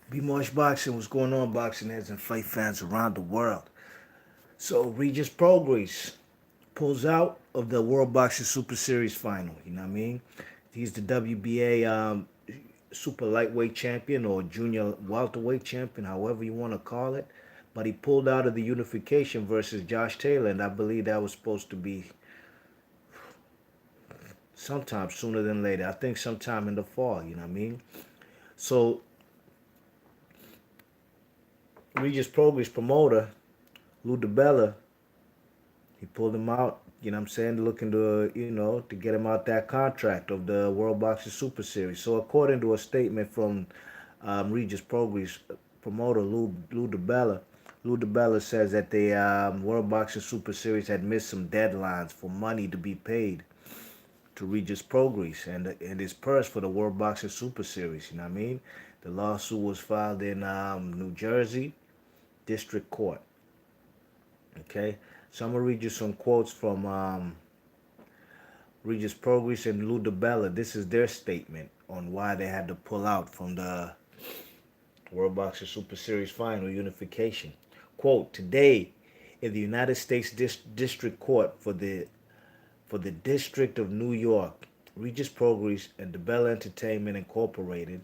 Be Marsh Boxing, what's going on, boxing heads and fight fans around the world? So, Regis Prograis pulls out of the World Boxing Super Series final. You know what I mean? He's the WBA super lightweight champion or junior welterweight champion, however you want to call it. But he pulled out of the unification versus Josh Taylor, and I believe that was supposed to be sometime sooner than later. I think sometime in the fall, you know what I mean? So, Regis Prograis promoter, Lou Dibella, he pulled him out, you know what I'm saying, looking to, to get him out that contract of the World Boxing Super Series. So according to a statement from Regis Progress promoter Lou DiBella, Lou DiBella says that the World Boxing Super Series had missed some deadlines for money to be paid to Regis Progress and his purse for the World Boxing Super Series, you know what I mean? The lawsuit was filed in New Jersey District Court. Okay, so I'm gonna read you some quotes from Regis Progress and Lou DiBella. This is their statement on why they had to pull out from the World Boxing Super Series final unification. Quote, today in the United States District Court for the District of New York, Regis Progress and DiBella Entertainment Incorporated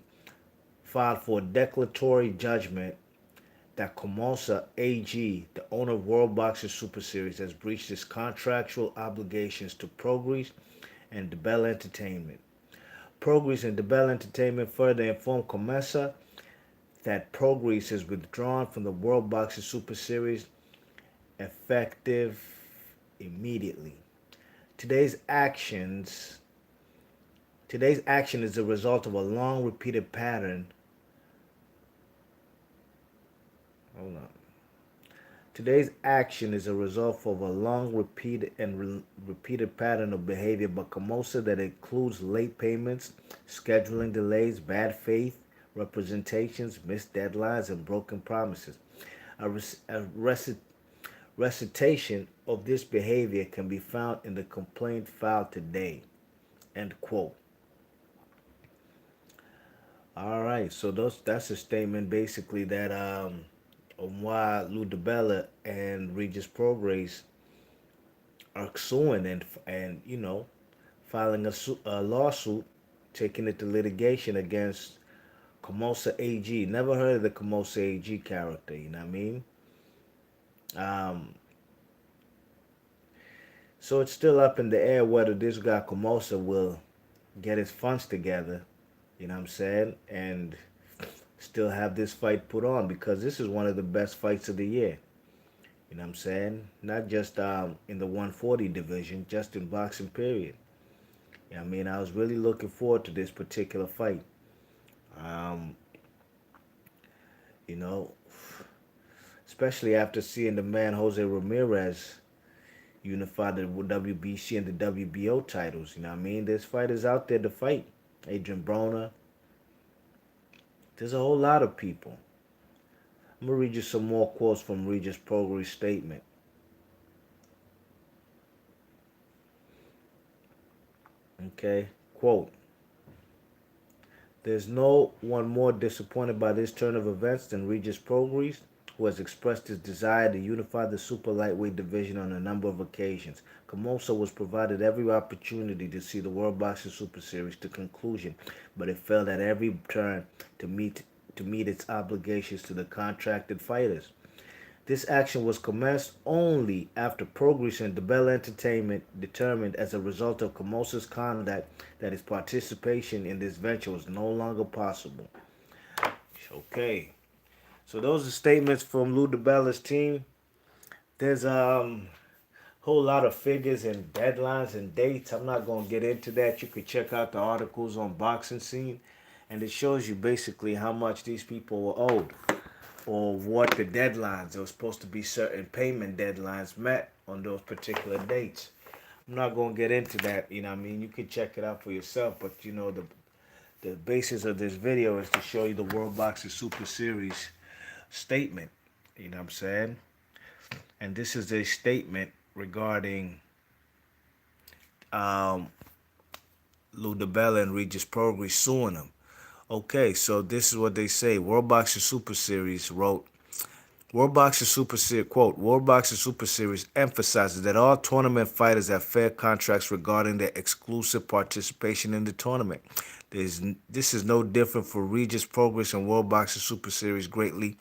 filed for a declaratory judgment that Comosa AG, the owner of World Boxing Super Series, has breached its contractual obligations to Progress and Dibella Entertainment. Progress and Dibella Entertainment further informed Comesa that Progress has withdrawn from the World Boxing Super Series effective immediately. Today's actions Today's action is the result of a long repeated pattern. Hold on. Today's action is a result of a long repeated pattern of behavior by Comosa that includes late payments, scheduling delays, bad faith representations, missed deadlines, and broken promises. A recitation of this behavior can be found in the complaint filed today. End quote. All right, so that's a statement basically that on why Lou DiBella and Regis Progress are suing and filing a lawsuit, taking it to litigation against Comosa AG. Never heard of the Comosa AG character. You know what I mean? Um, so it's still up in the air whether this guy Comosa will get his funds together. You know what I'm saying? And still have this fight put on because this is one of the best fights of the year. You know what I'm saying? Not just in the 140 division, just in boxing period. You know what I mean? I was really looking forward to this particular fight. Um, you know, especially after seeing the man Jose Ramirez unify the WBC and the WBO titles. You know what I mean? There's fighters out there to fight. Adrian Broner. There's a whole lot of people. I'm gonna read you some more quotes from Regis Progress' statement. Okay, quote: there's no one more disappointed by this turn of events than Regis Progress, who has expressed his desire to unify the super lightweight division on a number of occasions. Comosa was provided every opportunity to see the World Boxing Super Series to conclusion, but it failed at every turn to meet its obligations to the contracted fighters. This action was commenced only after Progress and Dibella Entertainment determined as a result of Comosa's conduct that his participation in this venture was no longer possible. Okay. So those are statements from Lou DiBella's team. There's whole lot of figures and deadlines and dates. I'm not gonna get into that. You could check out the articles on Boxing Scene, and it shows you basically how much these people were owed, or what the deadlines. There was supposed to be certain payment deadlines met on those particular dates. I'm not gonna get into that. You know what I mean? You can check it out for yourself. But the basis of this video is to show you the World Boxing Super Series statement. You know what I'm saying? And this is a statement regarding um, Lou DiBella and Regis Progress suing him. Okay, so this is what they say. World Boxing Super Series wrote, World Boxing Super Series, quote, World Boxing Super Series emphasizes that all tournament fighters have fair contracts regarding their exclusive participation in the tournament. This is no different for Regis Progress, and World Boxing Super Series greatly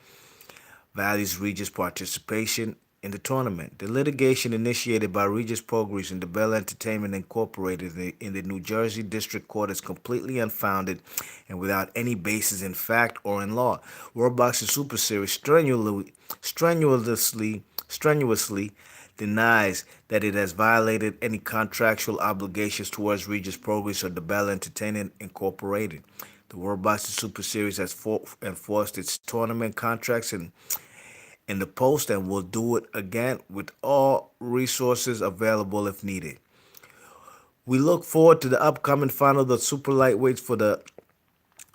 values Regis' participation in the tournament. The litigation initiated by Regis Progress and Dibella Entertainment Incorporated in the New Jersey District Court is completely unfounded and without any basis in fact or in law. World Boxing Super Series strenuously denies that it has violated any contractual obligations towards Regis Progress or Dibella Entertainment Incorporated. The World Boxing Super Series has enforced its tournament contracts in the post and will do it again with all resources available if needed. We look forward to the upcoming final of the super lightweights for the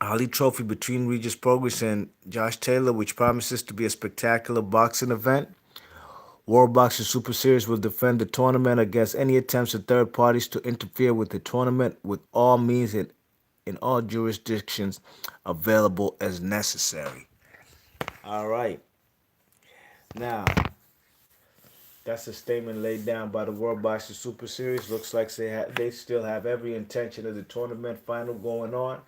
Ali Trophy between Regis Progress and Josh Taylor, which promises to be a spectacular boxing event. World Boxing Super Series will defend the tournament against any attempts of third parties to interfere with the tournament with all means and in all jurisdictions available as necessary. All right. Now, that's a statement laid down by the World Boxing Super Series. Looks like they still have every intention of the tournament final going on.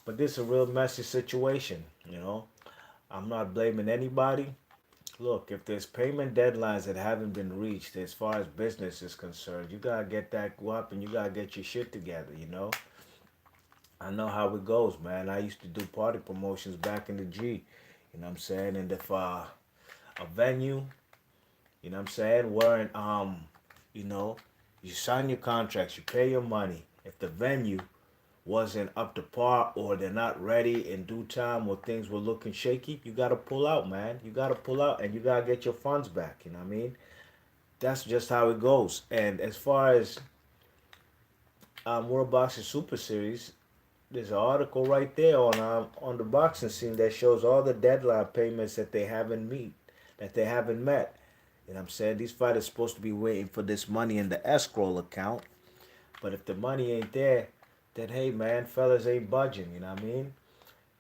But this is a real messy situation, you know. I'm not blaming anybody. Look, if there's payment deadlines that haven't been reached as far as business is concerned, you gotta get that go up and you gotta get your shit together, you know. I know how it goes, man. I used to do party promotions back in the G, you know what I'm saying? And if a venue, you know what I'm saying, weren't you know, you sign your contracts, you pay your money. If the venue wasn't up to par or they're not ready in due time or things were looking shaky, you got to pull out, man. You got to pull out and you got to get your funds back. You know what I mean? That's just how it goes. And as far as World Boxing Super Series, there's an article right there on the boxing scene that shows all the deadline payments that they haven't met. You know what I'm saying? These fighters supposed to be waiting for this money in the escrow account. But if the money ain't there, then hey man, fellas ain't budging, you know what I mean?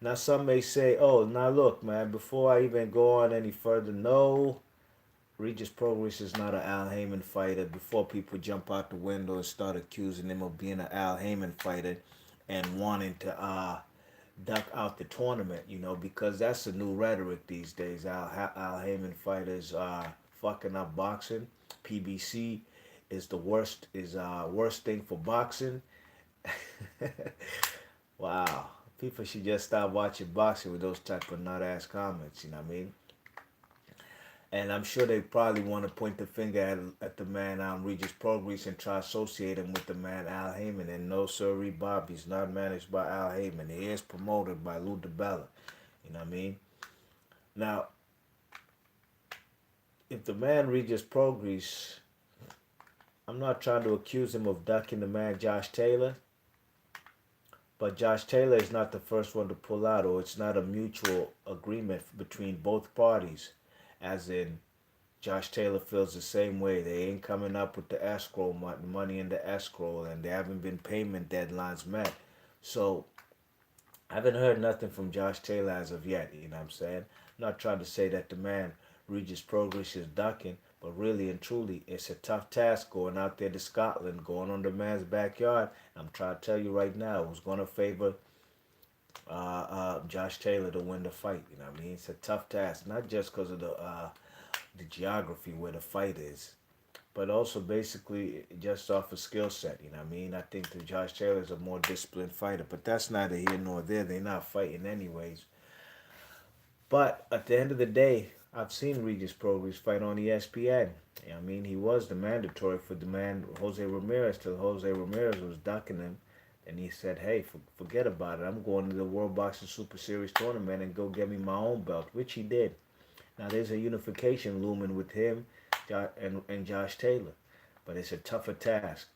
Now some may say, oh, now look, man, before I even go on any further, no, Regis Progress is not an Al Heyman fighter. Before people jump out the window and start accusing him of being an Al Heyman fighter and wanting to duck out the tournament, you know, because that's the new rhetoric these days. Al Heyman fighters are fucking up boxing. PBC is the worst thing for boxing. Wow. People should just stop watching boxing with those type of nut ass comments, you know what I mean? And I'm sure they probably want to point the finger at the man Regis Progress and try to associate him with the man Al Heyman. And no, sir, Bob, he's not managed by Al Heyman. He is promoted by Lou DiBella. You know what I mean? Now, if the man Regis Progress, I'm not trying to accuse him of ducking the man Josh Taylor. But Josh Taylor is not the first one to pull out, or it's not a mutual agreement between both parties. As in, Josh Taylor feels the same way. They ain't coming up with the escrow money in the escrow, and there haven't been payment deadlines met. So I haven't heard nothing from Josh Taylor as of yet. You know what I'm saying? I'm not trying to say that the man Regis Progress is ducking, but really and truly, it's a tough task going out there to Scotland, going on the man's backyard. I'm trying to tell you right now, who's going to favor Josh Taylor to win the fight. You know what I mean? It's a tough task, not just because of the geography where the fight is, but also basically just off a skill set. You know what I mean? I think that Josh Taylor is a more disciplined fighter, but that's neither here nor there. They're not fighting anyways. But at the end of the day, I've seen Regis Progress fight on ESPN. I mean, he was the mandatory for the man Jose Ramirez till Jose Ramirez was ducking him. And he said, hey, forget about it. I'm going to the World Boxing Super Series tournament and go get me my own belt, which he did. Now, there's a unification looming with him and Josh Taylor. But it's a tougher task.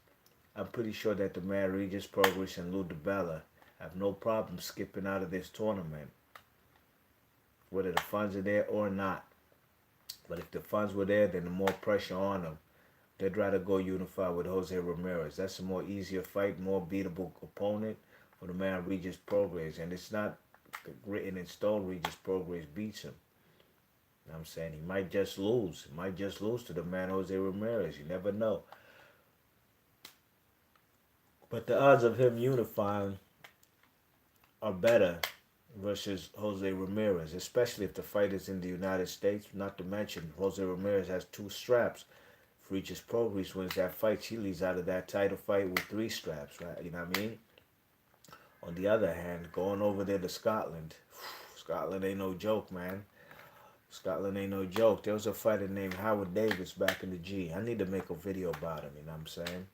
I'm pretty sure that the man Regis Progress and Lou DiBella have no problem skipping out of this tournament, whether the funds are there or not. But if the funds were there, then the more pressure on them. They'd rather go unify with Jose Ramirez. That's a more easier fight, more beatable opponent for the man Regis Prograis, and it's not written in stone. Regis Prograis beats him. You know what I'm saying? He might just lose. He might just lose to the man Jose Ramirez. You never know. But the odds of him unifying are better versus Jose Ramirez, especially if the fight is in the United States. Not to mention, Jose Ramirez has 2 straps. If Regis Prograis wins that fight, she leaves out of that title fight with 3 straps, right? You know what I mean? On the other hand, going over there to Scotland, Scotland ain't no joke, man. Scotland ain't no joke. There was a fighter named Howard Davis back in the G. I need to make a video about him, you know what I'm saying?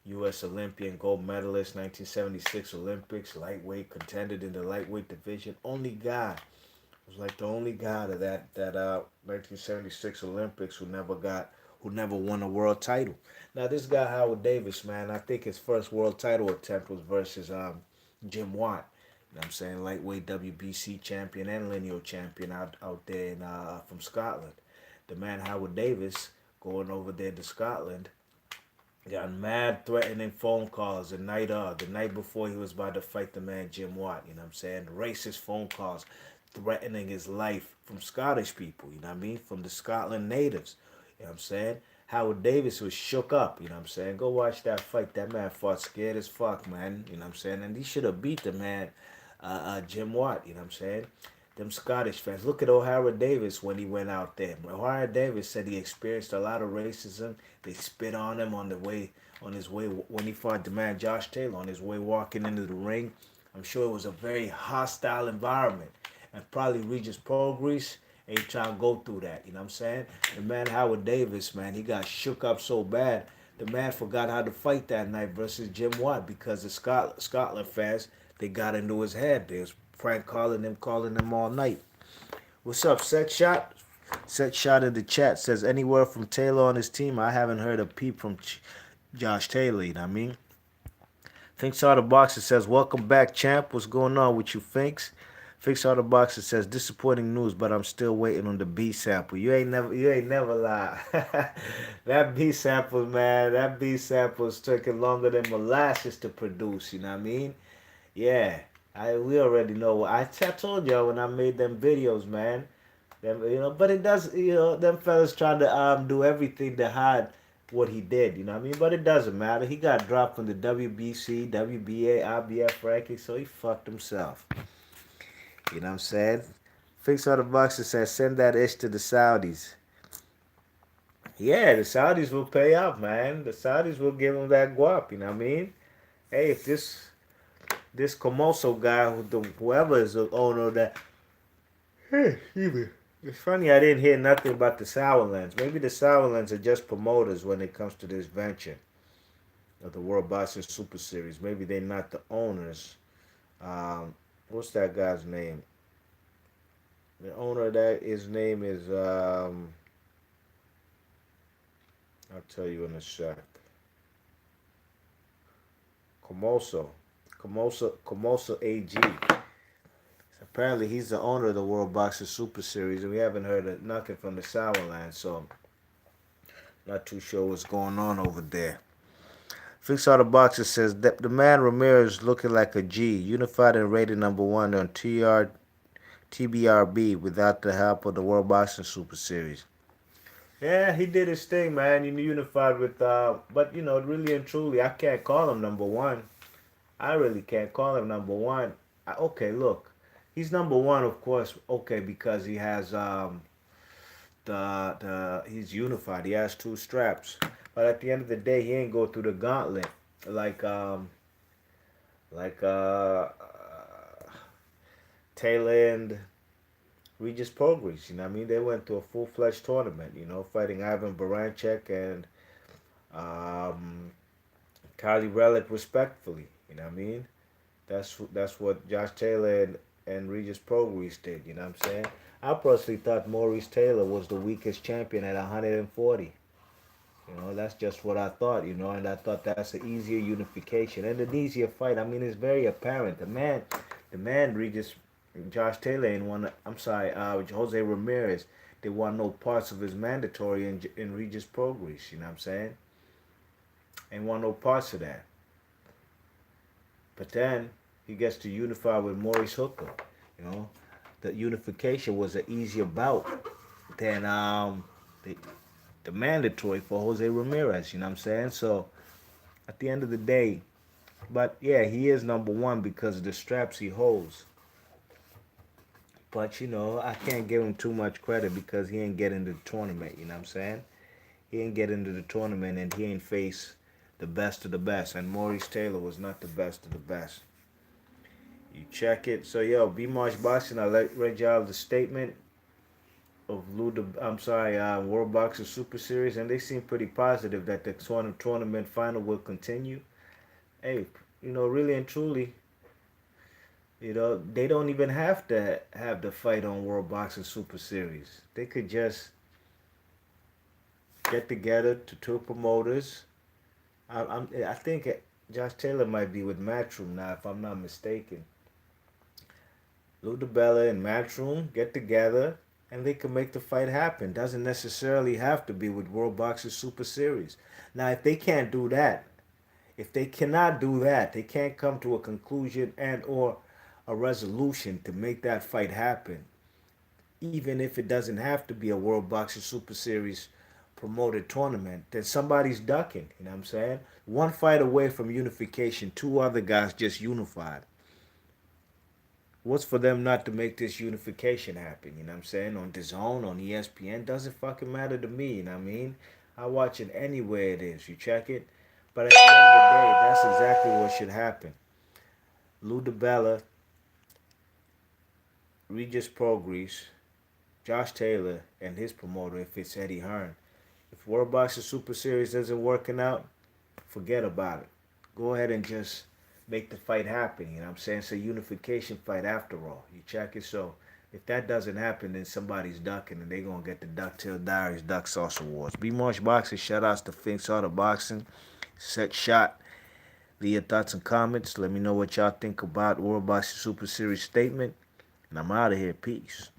U.S. Olympian, gold medalist, 1976 Olympics, lightweight, contended in the lightweight division. Only guy, was like the only guy to that 1976 Olympics who never won a world title. Now this guy Howard Davis, man, I think his first world title attempt was versus Jim Watt. You know what I'm saying? Lightweight WBC champion and lineal champion out there from Scotland. The man Howard Davis going over there to Scotland got mad threatening phone calls the night before he was about to fight the man Jim Watt, you know what I'm saying? Racist phone calls threatening his life from Scottish people, you know what I mean? From the Scotland natives. You know what I'm saying? Howard Davis was shook up, you know what I'm saying? Go watch that fight. That man fought scared as fuck, man. You know what I'm saying? And he should have beat the man Jim Watt, you know what I'm saying? Them Scottish fans. Look at O'Hara Davis when he went out there. O'Hara Davis said he experienced a lot of racism. They spit on him on his way when he fought the man Josh Taylor on his way walking into the ring. I'm sure it was a very hostile environment. And probably Regis Prograis ain't trying to go through that. You know what I'm saying? The man Howard Davis, man, he got shook up so bad. The man forgot how to fight that night versus Jim Watt because the Scotland fans, they got into his head. They was prank calling him all night. What's up, Set Shot? Set Shot in the chat says anywhere from Taylor on his team. I haven't heard a peep from Josh Taylor. You know what I mean? Finks Out of Boxer says welcome back, champ. What's going on with you, Finks? Finks Out of Boxer says disappointing news, but I'm still waiting on the B sample. You ain't never lied. That B sample, man. That B sample's taking longer than molasses to produce. You know what I mean? Yeah, we already know. I told y'all when I made them videos, man. Them, but it does. Them fellas trying to do everything to hide what he did. You know what I mean? But it doesn't matter. He got dropped from the WBC, WBA, IBF ranking, so he fucked himself. You know what I'm saying? Fix All the Boxer says send that ish to the Saudis. Yeah, the Saudis will pay up, man. The Saudis will give him that guap. You know what I mean? Hey, if this Comoso guy, whoever is the owner of that. Hey, it's funny I didn't hear nothing about the Sourlands. Maybe the Sourlands are just promoters when it comes to this venture of the World Boxing Super Series. Maybe they're not the owners. What's that guy's name? The owner of that, his name is, I'll tell you in a sec. Comoso AG. Apparently, he's the owner of the World Boxing Super Series, and we haven't heard nothing from the Sourland, so not too sure what's going on over there. Fix All the Boxer says that the man Ramirez looking like a G, unified and rated #1 on TBRB without the help of the World Boxing Super Series. Yeah, he did his thing, man. You unified with, but really and truly, I can't call him #1. I really can't call him #1. Okay, look, he's #1, of course. Okay, because he has he's unified. He has 2 straps, but at the end of the day, he ain't go through the gauntlet like Taylor and Regis Prograis. You know what I mean? They went to a full-fledged tournament. Fighting Ivan Baranchek and Kylie Relic respectfully. You know what I mean? That's what Josh Taylor and Regis Prograis did. You know what I'm saying? I personally thought Maurice Taylor was the weakest champion at 140. That's just what I thought, and I thought that's an easier unification and an easier fight. I mean, it's very apparent. The man, Josh Taylor ain't want. I'm sorry, Jose Ramirez. They want no parts of his mandatory in Regis Prograis. You know what I'm saying? Ain't want no parts of that. But then He gets to unify with Maurice Hooker. You know, the unification was an easier bout than the, the mandatory for Jose Ramirez. You know what I'm saying? So at the end of the day, but yeah, he is number one because of the straps he holds. But I can't give him too much credit because he ain't get into the tournament. You know what I'm saying? He ain't get into the tournament and he ain't face the best of the best. And Maurice Taylor was not the best of the best. You check it. So yo, B March Boxing. I read y'all the statement of World Boxing Super Series, and they seem pretty positive that the tournament final will continue. Hey, really and truly, they don't even have to have the fight on World Boxing Super Series. They could just get together to two promoters. I think Josh Taylor might be with Matchroom now, if I'm not mistaken. Lou Dibella and Matchroom get together and they can make the fight happen. Doesn't necessarily have to be with World Boxing Super Series. Now, if they can't do that, if they cannot do that, they can't come to a conclusion and or a resolution to make that fight happen, even if it doesn't have to be a World Boxing Super Series promoted tournament, then somebody's ducking. You know what I'm saying? One fight away from unification, two other guys just unified. What's for them not to make this unification happen? You know what I'm saying? On DAZN, on ESPN, doesn't fucking matter to me. You know what I mean? I watch it anywhere it is. You check it. But at the end of the day, that's exactly what should happen. Lou DiBella, Regis Prograis, Josh Taylor, and his promoter, if it's Eddie Hearn. If World Boxing Super Series isn't working out, forget about it. Go ahead and just make the fight happen. You know what I'm saying? It's a unification fight after all. You check it. So if that doesn't happen, then somebody's ducking and they're going to get the Ducktail Diaries Duck Sauce Awards. B Marsh Boxing, shout outs to Finks Art of Boxing. Set shot. Leave your thoughts and comments. Let me know what y'all think about World Boxing Super Series statement. And I'm out of here. Peace.